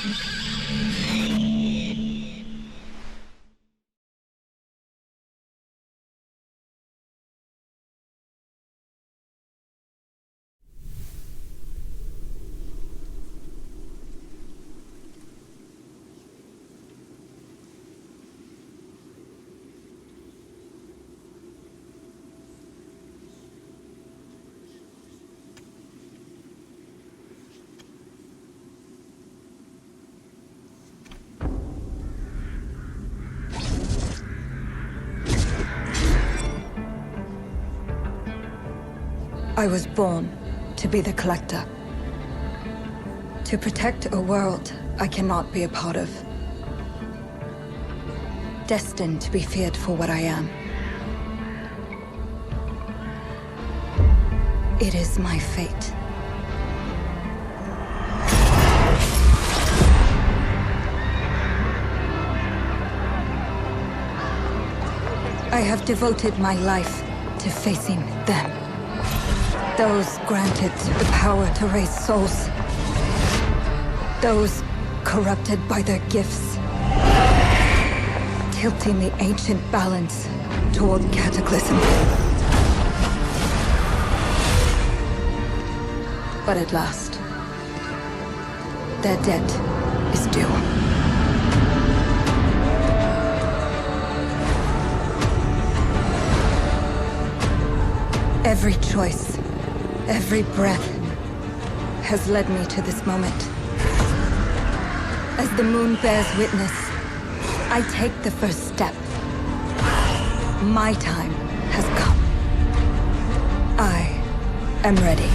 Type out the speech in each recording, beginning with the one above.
I was born to be the Collector. To protect a world I cannot be a part of. Destined to be feared for what I am. It is my fate. I have devoted my life to facing them. Those granted the power to raise souls. Those corrupted by their gifts. Tilting the ancient balance toward cataclysm. But at last, their debt is due. Every choice, every breath has led me to this moment. As the moon bears witness, I take the first step. My time has come. I am ready.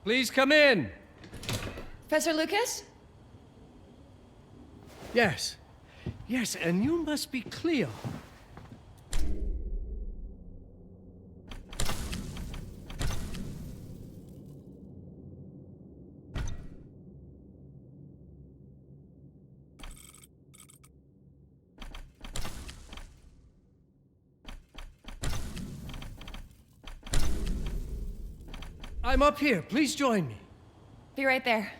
Please come in. Professor Lucas? Yes. Yes, and you must be Cleo. I'm up here. Please join me. Be right there.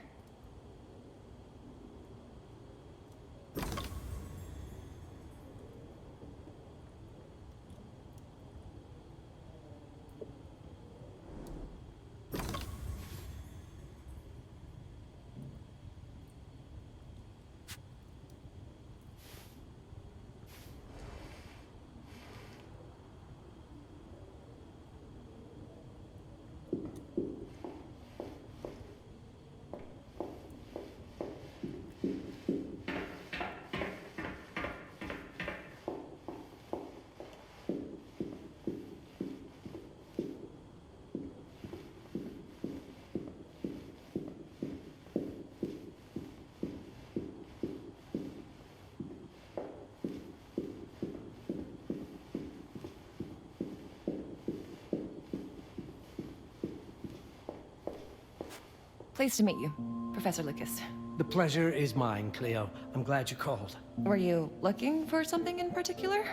Pleased to meet you, Professor Lucas. The pleasure is mine, Cleo. I'm glad you called. Were you looking for something in particular?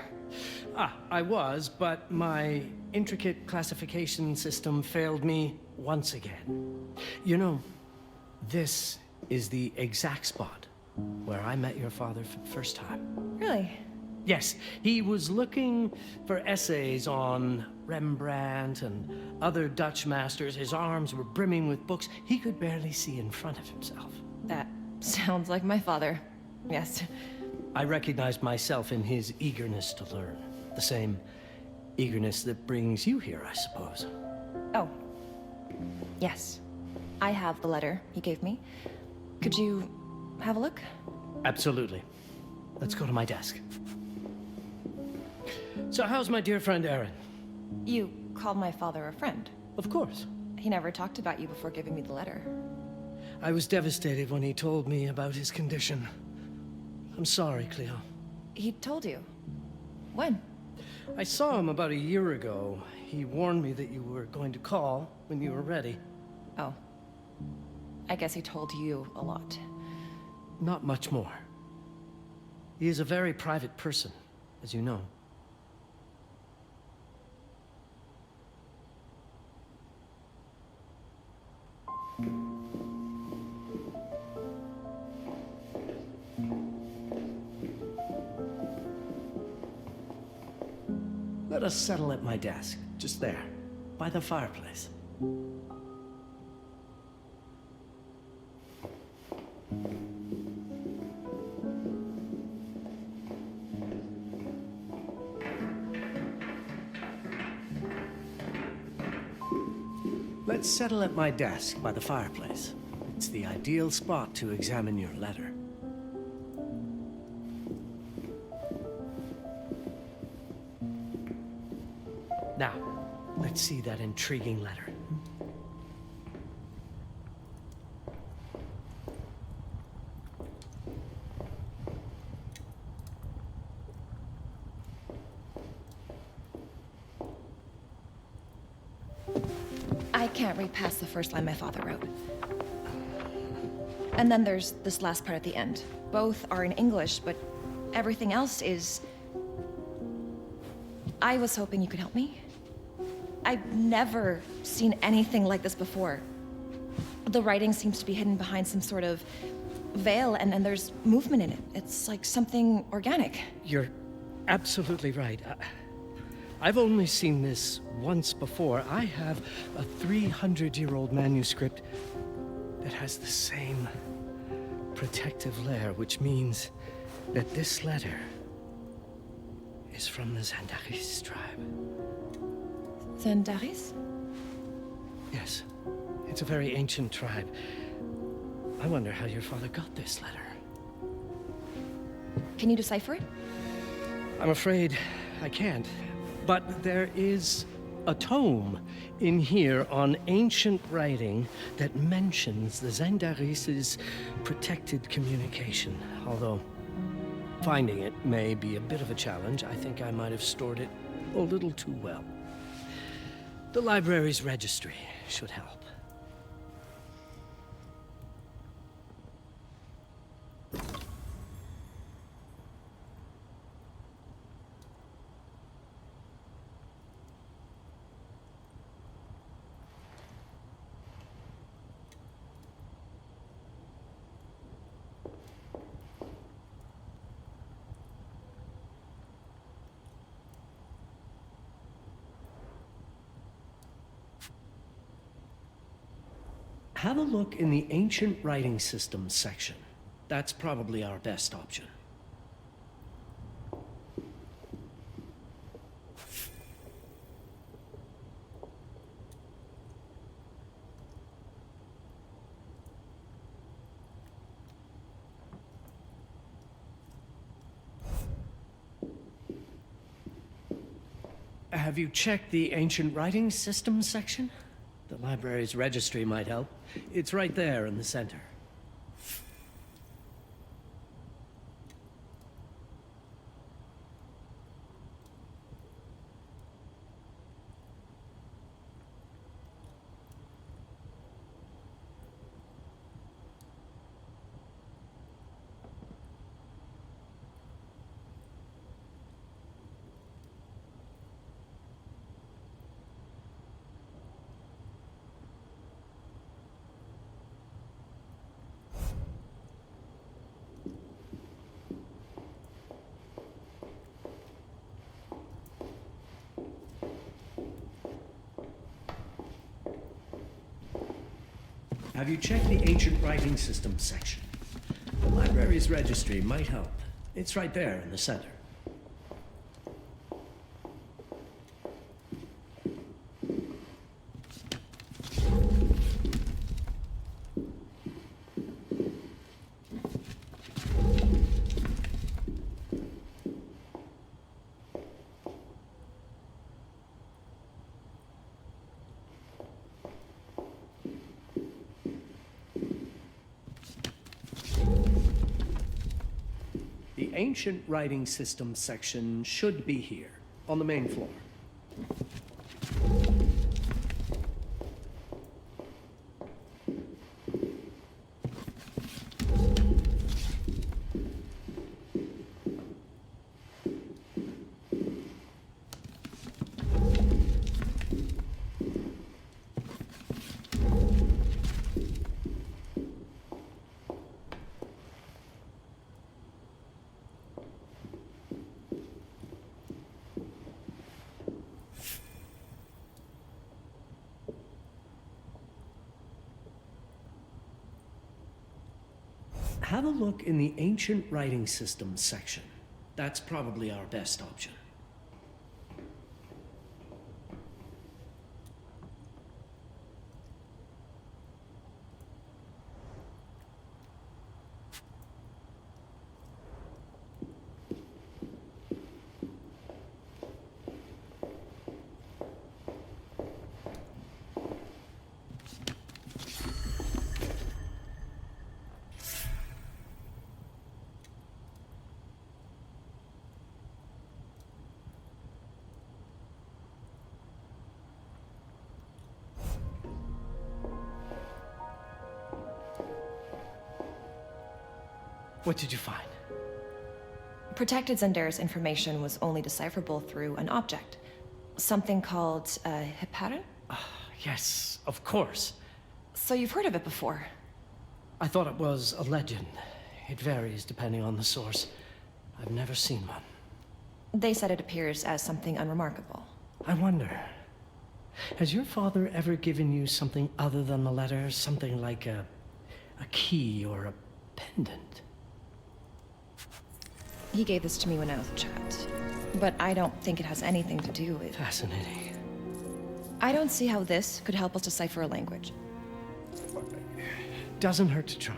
I was, but my intricate classification system failed me once again. You know, this is the exact spot where I met your father for the first time. Really? Yes, he was looking for essays on Rembrandt and other Dutch masters. His arms were brimming with books. He could barely see in front of himself. That sounds like my father. Yes. I recognized myself in his eagerness to learn. The same eagerness that brings you here, I suppose. Oh. Yes. I have the letter he gave me. Could you have a look? Absolutely. Let's go to my desk. So how's my dear friend Aaron? You called my father a friend. Of course. He never talked about you before giving me the letter. I was devastated when he told me about his condition. I'm sorry, Cleo. He told you? When? I saw him about a year ago. He warned me that you were going to call when you were ready. Oh. I guess he told you a lot. Not much more. He is a very private person, as you know. Let us settle at my desk, just there, by the fireplace. Let's settle at my desk by the fireplace. It's the ideal spot to examine your letter. Now, let's see that intriguing letter. I can't read past the first line my father wrote. And then there's this last part at the end. Both are in English, but everything else is... I was hoping you could help me. I've never seen anything like this before. The writing seems to be hidden behind some sort of veil, and there's movement in it. It's like something organic. You're absolutely right. I've only seen this once before. I have a 300-year-old manuscript that has the same protective layer, which means that this letter is from the Zandaris tribe. Zandaris? Yes, it's a very ancient tribe. I wonder how your father got this letter. Can you decipher it? I'm afraid I can't. But there is a tome in here on ancient writing that mentions the Zendaris' protected communication. Although finding it may be a bit of a challenge, I think I might have stored it a little too well. The library's registry should help. Have a look in the Ancient Writing Systems section. That's probably our best option. Have you checked the Ancient Writing Systems section? The library's registry might help. It's right there in the center. Have you checked the Ancient Writing Systems section? The library's registry might help. It's right there in the center. The Ancient Writing Systems section should be here, on the main floor. Have a look in the Ancient Writing Systems section. That's probably our best option. What did you find? Protected Zendaris information was only decipherable through an object. Something called a heparin? Yes, of course. So you've heard of it before? I thought it was a legend. It varies depending on the source. I've never seen one. They said it appears as something unremarkable. I wonder, has your father ever given you something other than the letter? Something like a key or a pendant? He gave this to me when I was a child. But I don't think it has anything to do with... Fascinating. I don't see how this could help us decipher a language. Doesn't hurt to try.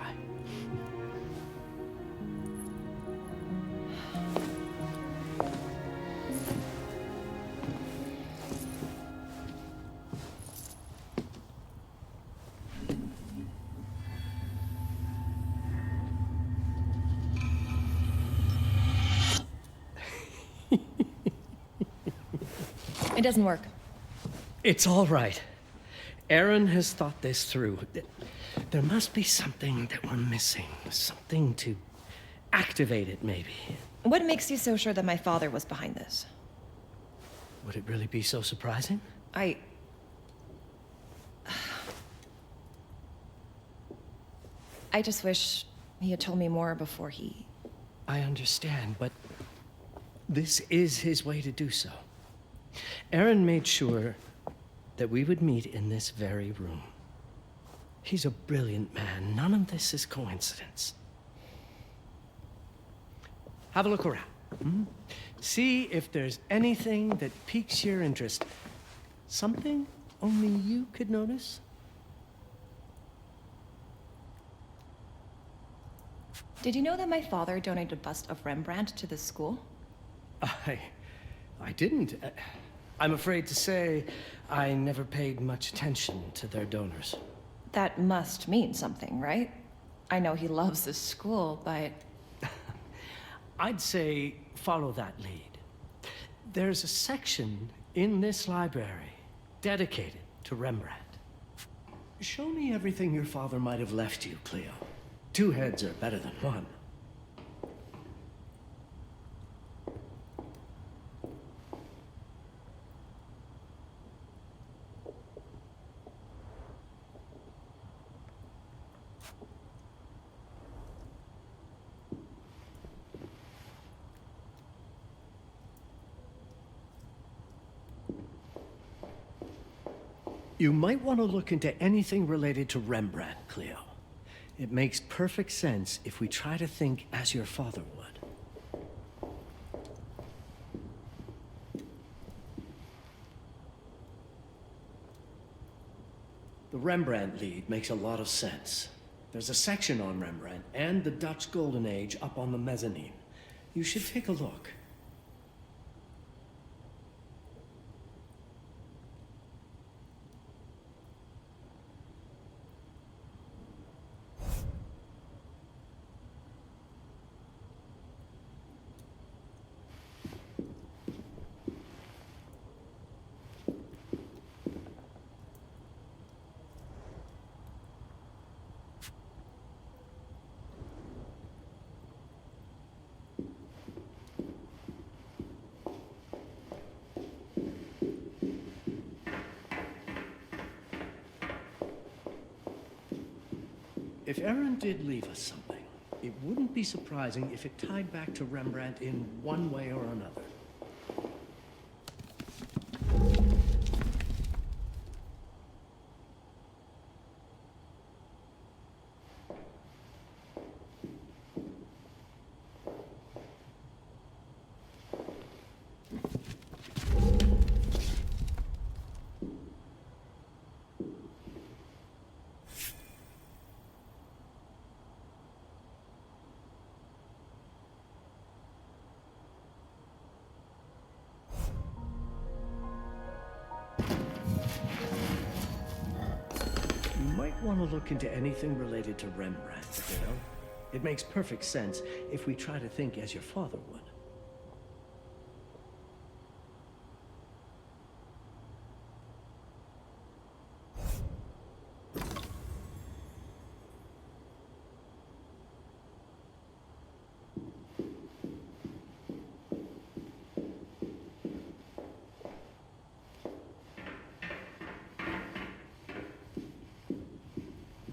It doesn't work. It's all right. Aaron has thought this through. There must be something that we're missing. Something to activate it, maybe. What makes you so sure that my father was behind this? Would it really be so surprising? I just wish he had told me more before he... I understand, but this is his way to do so. Aaron made sure that we would meet in this very room. He's a brilliant man. None of this is coincidence. Have a look around. See if there's anything that piques your interest. Something only you could notice. Did you know that my father donated a bust of Rembrandt to this school? I didn't. I'm afraid to say I never paid much attention to their donors. That must mean something, right? I know he loves this school, but... I'd say follow that lead. There's a section in this library dedicated to Rembrandt. Show me everything your father might have left you, Cleo. 2 heads are better than 1. You might want to look into anything related to Rembrandt, Cleo. It makes perfect sense if we try to think as your father would. The Rembrandt lead makes a lot of sense. There's a section on Rembrandt and the Dutch Golden Age up on the mezzanine. You should take a look. If Aaron did leave us something, it wouldn't be surprising if it tied back to Rembrandt in one way or another. You might want to look into anything related to Rembrandt, you know? It makes perfect sense if we try to think as your father would.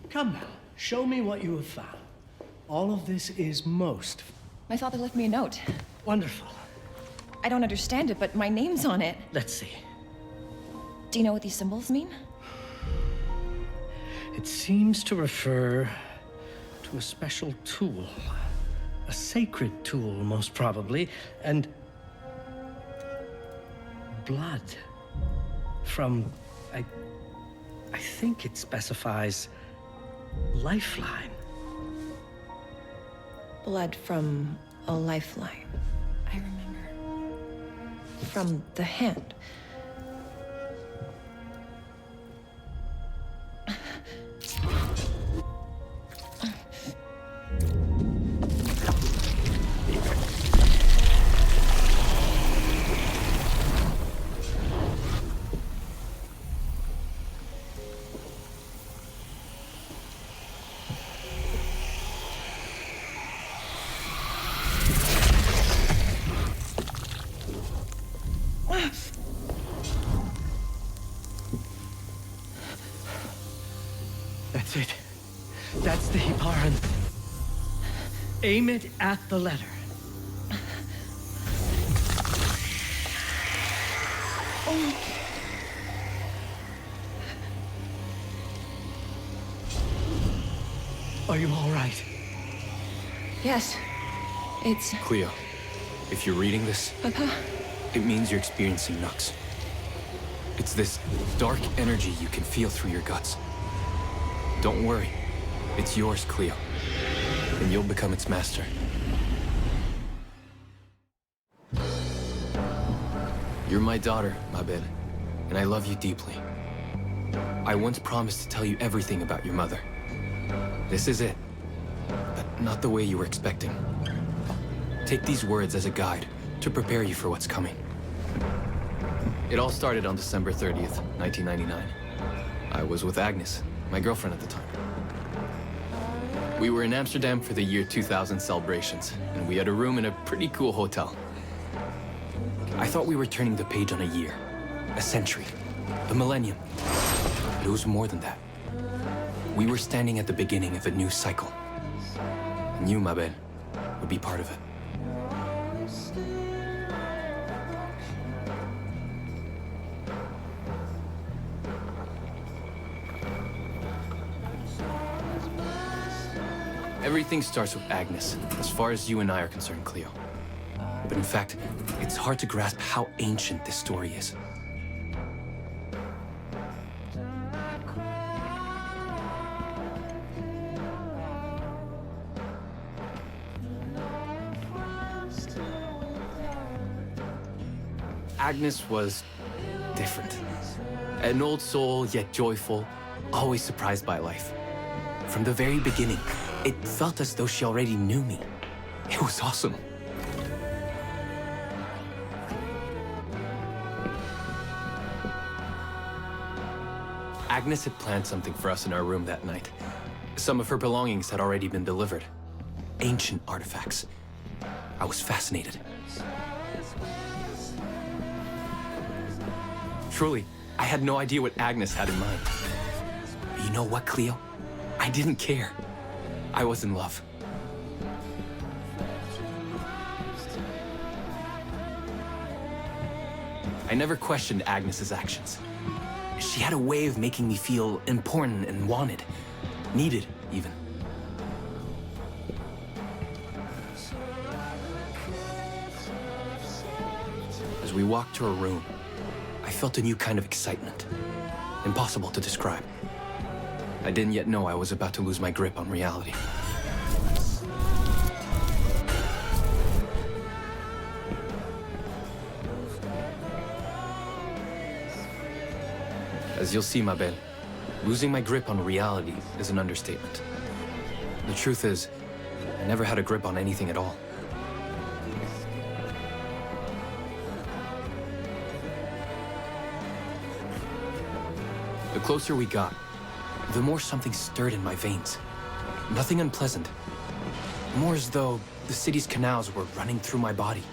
Come now, show me what you have found. All of this is most... My father left me a note. wonderful. I don't understand it, but my name's on it. Let's see. Do you know what these symbols mean? It seems to refer to a special tool. A sacred tool, most probably, and... blood. From... I think it specifies... lifeline. Blood from a lifeline. I remember. From the hand. That's it. That's the Hiparan. Aim it at the letter. Are you all right? Yes. It's... Cleo, if you're reading this, Papa? it means you're experiencing Nux. It's this dark energy you can feel through your guts. Don't worry. It's yours, Cleo. And you'll become its master. You're my daughter, Mabel, and I love you deeply. I once promised to tell you everything about your mother. This is it, but not the way you were expecting. Take these words as a guide to prepare you for what's coming. It all started on December 30th, 1999. I was with Agnes, my girlfriend at the time. We were in Amsterdam for the year 2000 celebrations, and we had a room in a pretty cool hotel. I thought we were turning the page on a year, a century, a millennium. But it was more than that. We were standing at the beginning of a new cycle. And you, Mabel, would be part of it. Everything starts with Agnes, as far as you and I are concerned, Cleo. But in fact, it's hard to grasp how ancient this story is. Agnes was different. An old soul, yet joyful, always surprised by life. From the very beginning, it felt as though she already knew me. It was awesome. Agnes had planned something for us in our room that night. Some of her belongings had already been delivered. Ancient artifacts. I was fascinated. Truly, I had no idea what Agnes had in mind. But you know what, Cleo? I didn't care. I was in love. I never questioned Agnes's actions. She had a way of making me feel important and wanted. Needed, even. As we walked to her room, I felt a new kind of excitement. Impossible to describe. I didn't yet know I was about to lose my grip on reality. As you'll see, Mabel, losing my grip on reality is an understatement. The truth is, I never had a grip on anything at all. The closer we got, the more something stirred in my veins. Nothing unpleasant. More as though the city's canals were running through my body.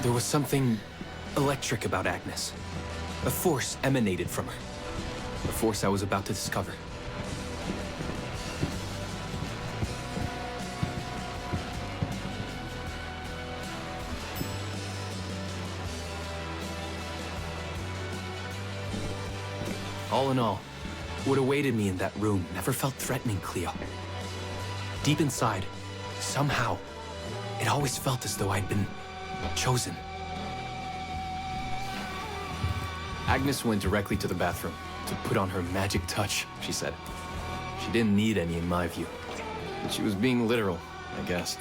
There was something electric about Agnes. A force emanated from her. A force I was about to discover. All in all, what awaited me in that room never felt threatening, Cleo. Deep inside, somehow, it always felt as though I'd been chosen. Agnes went directly to the bathroom to put on her magic touch, she said. She didn't need any, in my view. But she was being literal, I guess.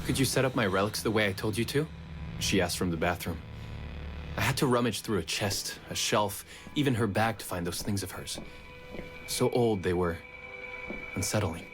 Could you set up my relics the way I told you to? She asked from the bathroom. I had to rummage through a chest, a shelf, even her bag to find those things of hers. So old they were unsettling.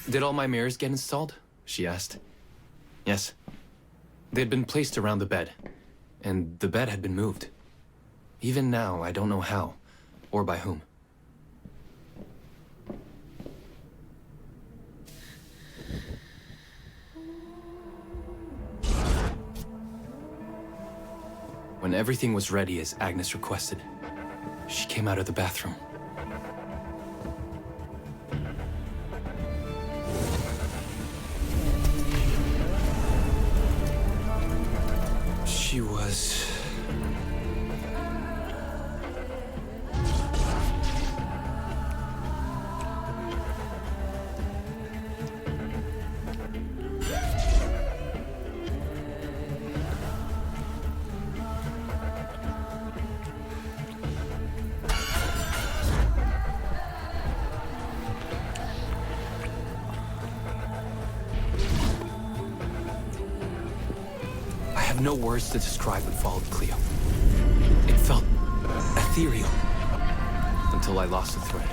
Did all my mirrors get installed? She asked. Yes. They'd been placed around the bed, and the bed had been moved. Even now, I don't know how, or by whom. When everything was ready as Agnes requested, she came out of the bathroom. She was... I have no words to describe what followed, Cleo. It felt ethereal until I lost the thread.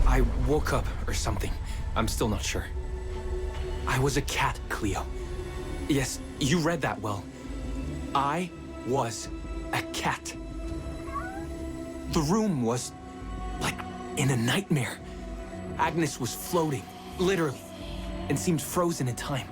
I woke up or something. I'm still not sure. I was a cat, Cleo. Yes, you read that well. I was a cat. The room was like in a nightmare. Agnes was floating, literally, and seemed frozen in time.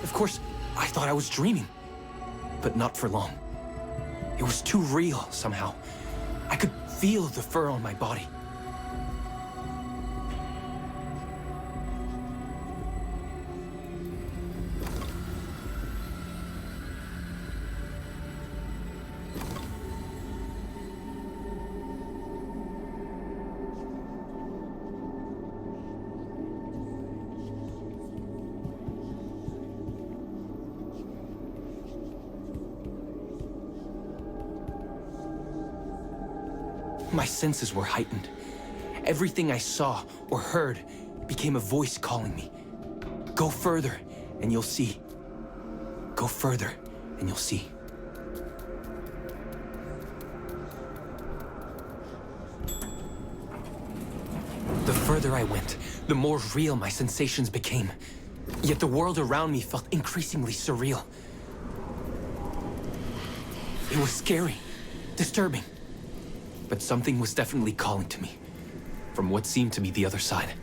Of course, I thought I was dreaming, but not for long. It was too real somehow. I could feel the fur on my body. My senses were heightened. Everything I saw or heard became a voice calling me. Go further, and you'll see. Go further, and you'll see. The further I went, the more real my sensations became. Yet the world around me felt increasingly surreal. It was scary, disturbing. But something was definitely calling to me, from what seemed to be the other side.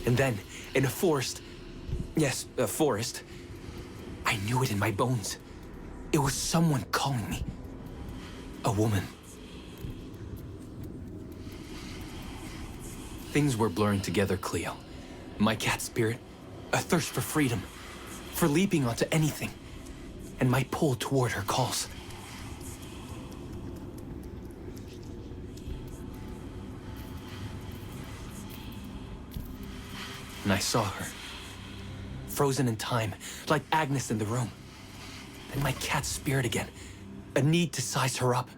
And then, in a forest... Yes, a forest. I knew it in my bones. It was someone calling me. A woman. Things were blurring together, Cleo. My cat spirit, a thirst for freedom, for leaping onto anything, and my pull toward her calls. And I saw her, frozen in time, like Agnes in the room. Then my cat spirit again, a need to size her up.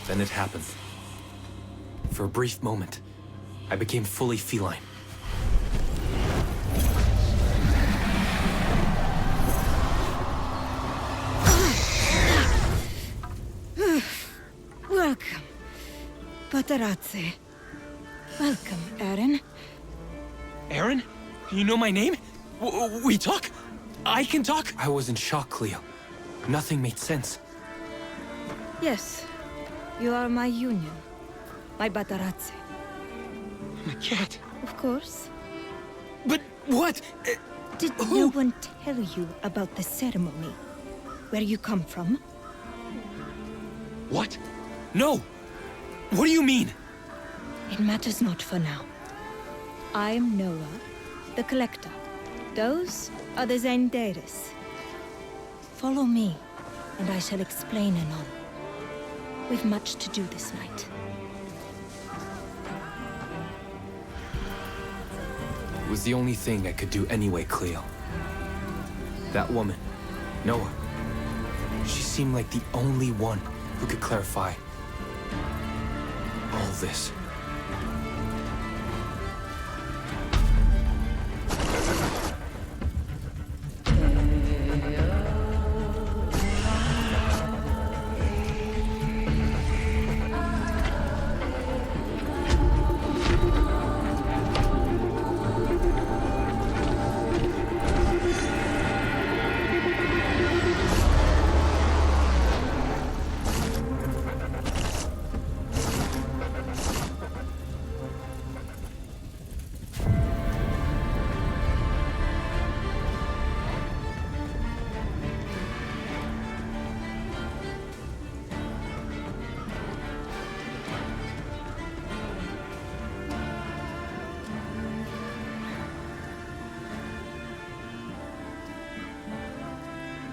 Then it happened. For a brief moment, I became fully feline. Welcome, Patarazzi. Welcome, Aaron. Aaron? You know my name? We talk? I can talk? I was in shock, Cleo. Nothing made sense. Yes, you are my union, my Patarazzi. My cat. Of course. But what? Did no one tell you about the ceremony? Where you come from? What? No! What do you mean? It matters not for now. I am Noah, the Collector. Those are the Zendaris. Follow me, and I shall explain anon. We've much to do this night. It was the only thing I could do anyway, Cleo. That woman, Noah, she seemed like the only one who could clarify all this.